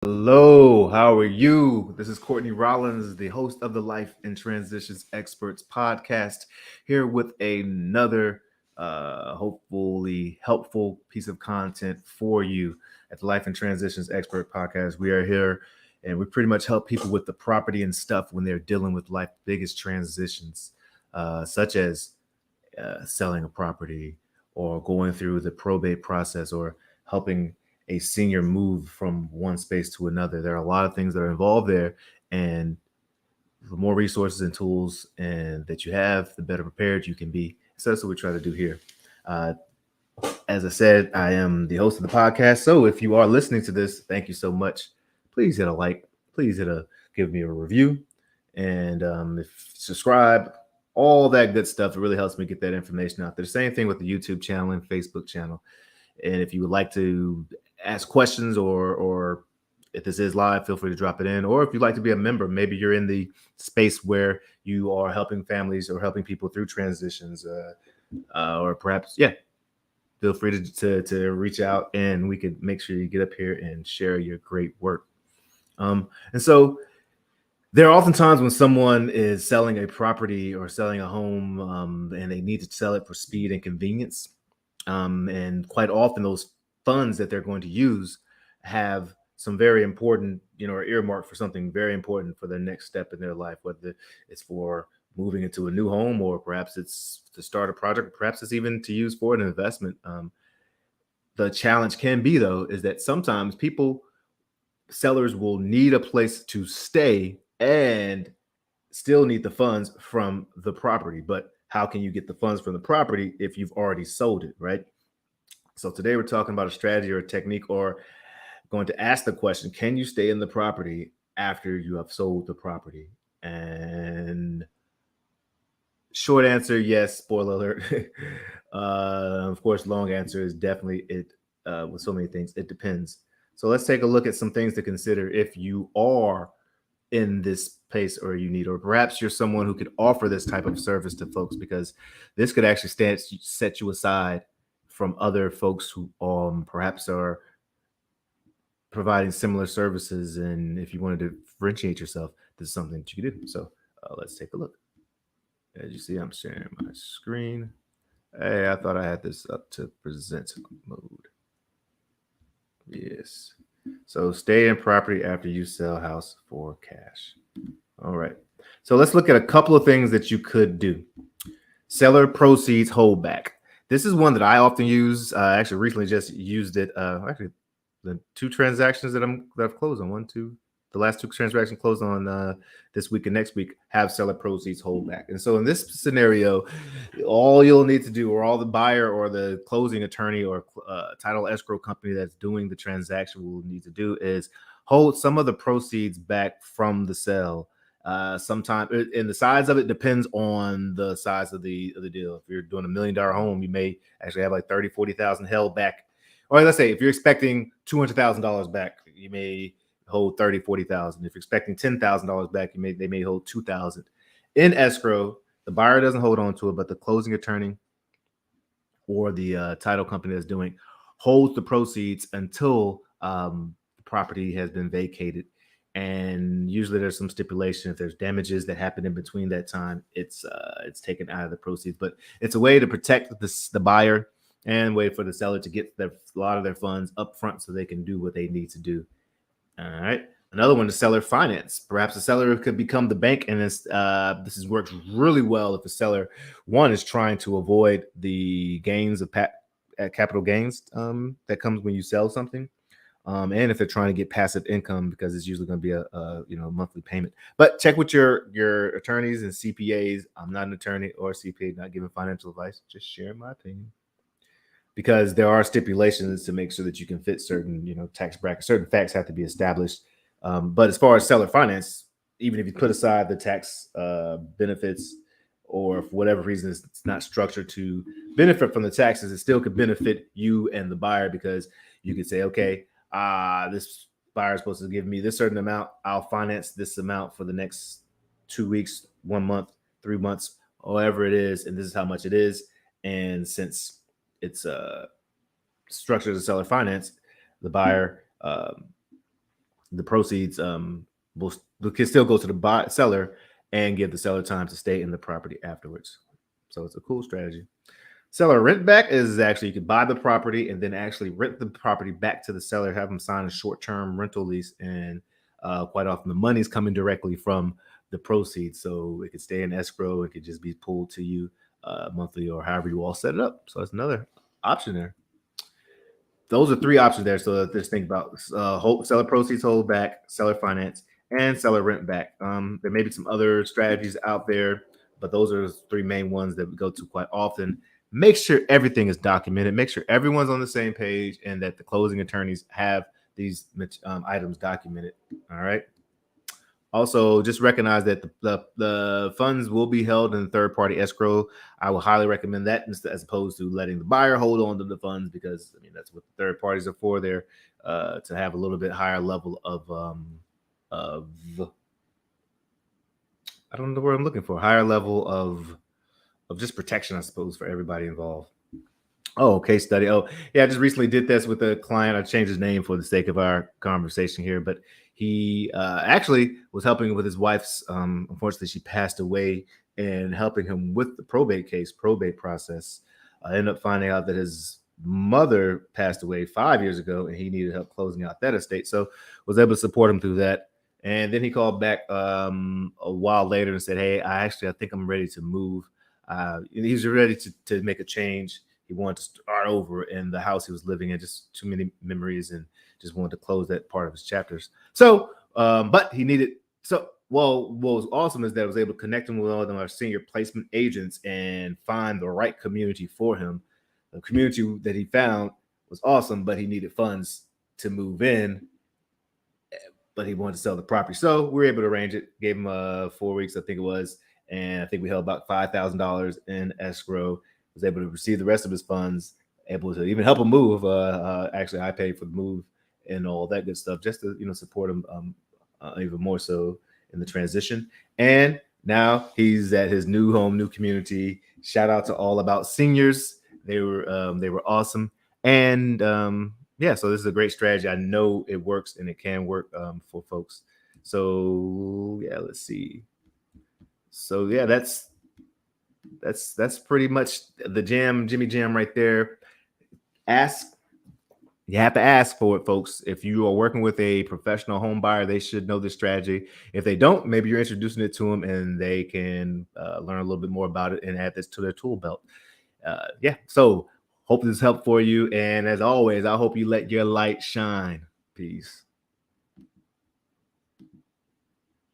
Hello, how are you? This is Courtney Rollins, the host of the Life and Transitions Experts podcast, here with another hopefully helpful piece of content for you at the Life and Transitions Expert podcast. We are here and we pretty much help people with the property and stuff when they're dealing with life's biggest transitions, such as selling a property or going through the probate process or helping a senior move from one space to another. There are a lot of things that are involved there, and the more resources and tools and that you have, the better prepared you can be. So that's what we try to do here. Uh, as I said, I am the host of the podcast. So if you are listening to this, thank you so much. Please hit a like. Please give me a review, and if subscribe, all that good stuff. It really helps me get that information out there. Same thing with the YouTube channel and Facebook channel. And if you would like to ask questions or if this is live, feel free to drop it in. Or if you'd like to be a member, maybe you're in the space where you are helping families or helping people through transitions, or perhaps, feel free to reach out and we could make sure you get up here and share your great work. And so there are often times when someone is selling a property or selling a home, and they need to sell it for speed and convenience. And quite often those funds that they're going to use have some very important, are earmarked for something very important for their next step in their life, whether it's for moving into a new home or perhaps it's to start a project, perhaps it's even to use for an investment. The challenge can be, though, is that sometimes sellers will need a place to stay and still need the funds from the property. But how can you get the funds from the property if you've already sold it, right? So today we're talking about a strategy or a technique, or going to ask the question, can you stay in the property after you have sold the property? And short answer, yes, spoiler alert. Of course, long answer is definitely it. With so many things, it depends. So let's take a look at some things to consider if you are in this place or you need, or perhaps you're someone who could offer this type of service to folks, because this could actually set you aside from other folks who perhaps are providing similar services. And if you wanted to differentiate yourself, this is something that you could do. So let's take a look. As you see, I'm sharing my screen. Hey, I thought I had this up to present mode. Yes. So stay in property after you sell house for cash. All right. So let's look at a couple of things that you could do. Seller proceeds holdback. This is one that I often use. I actually recently just used it. Actually, the two transactions that I've closed on, the last two transactions closed on this week and next week have seller proceeds holdback. And so in this scenario, all you'll need to do, or all the buyer or the closing attorney or title escrow company that's doing the transaction will need to do, is hold some of the proceeds back from the sale. Sometimes, and the size of it depends on the size of the deal. If you're doing $1 million home, you may actually have like 30,000-40,000 held back. Or let's say if you're expecting $200,000 back, you may hold 30,000-40,000. If you're expecting $10,000 back, they may hold 2,000 in escrow. The buyer doesn't hold on to it, but the closing attorney or the title company that's doing holds the proceeds until the property has been vacated. And usually there's some stipulation. If there's damages that happen in between that time, it's taken out of the proceeds. But it's a way to protect the buyer and wait for the seller to get a lot of their funds up front so they can do what they need to do. All right. Another one is seller finance. Perhaps the seller could become the bank, and this works really well if the seller, one, is trying to avoid the gains of capital gains that comes when you sell something, and if they're trying to get passive income, because it's usually going to be a monthly payment. But check with your attorneys and CPAs. I'm not an attorney or CPA, not giving financial advice, just sharing my opinion, because there are stipulations to make sure that you can fit certain, tax brackets. Certain facts have to be established. But as far as seller finance, even if you put aside the tax benefits, or for whatever reason it's not structured to benefit from the taxes, it still could benefit you and the buyer, because you could say, okay, this buyer is supposed to give me this certain amount. I'll finance this amount for the next 2 weeks, 1 month, 3 months, however it is, and this is how much it is. And since it's structured as seller finance, the buyer the proceeds can still go to the seller and give the seller time to stay in the property afterwards. So it's a cool strategy. Seller rent back is actually you can buy the property and then actually rent the property back to the seller, have them sign a short-term rental lease, and quite often the money's coming directly from the proceeds. So it could stay in escrow, it could just be pulled to you monthly or however you all set it up. So that's another option there. Those are three options there. So just think about seller proceeds hold back, seller finance, and seller rent back. There may be some other strategies out there, but those are the three main ones that we go to quite often. Make sure everything is documented. Make sure everyone's on the same page and that the closing attorneys have these items documented. All right. Also, just recognize that the funds will be held in third-party escrow. I will highly recommend that as opposed to letting the buyer hold on to the funds, because I mean that's what the third parties are for. There to have a little bit higher level of I don't know the word I'm looking for. Higher level of just protection, I suppose, for everybody involved. Oh, case study. Oh, yeah, I just recently did this with a client. I changed his name for the sake of our conversation here, but he actually was helping with his wife's, unfortunately, she passed away, and helping him with the probate process. I ended up finding out that his mother passed away 5 years ago, and he needed help closing out that estate. So was able to support him through that. And then he called back a while later and said, hey, I think I'm ready to move. He's ready to make a change. He wanted to start over in the house he was living in, just too many memories, and just wanted to close that part of his chapters. So, but he needed, what was awesome is that I was able to connect him with all of our senior placement agents and find the right community for him. The community that he found was awesome, but he needed funds to move in, but he wanted to sell the property. So we were able to arrange it, gave him 4 weeks, I think it was. And I think we held about $5,000 in escrow, was able to receive the rest of his funds, able to even help him move. Actually, I paid for the move and all that good stuff, just to support him even more so in the transition. And now he's at his new home, new community. Shout out to All About Seniors. They were awesome. And yeah, so this is a great strategy. I know it works, and it can work for folks. So yeah, let's see. So yeah, that's pretty much the Jimmy Jam right there. You have to ask for it, folks. If you are working with a professional home buyer, they should know this strategy. If they don't, maybe you're introducing it to them, and they can learn a little bit more about it and add this to their tool belt. Yeah, so hope this helped for you. And as always, I hope you let your light shine. Peace.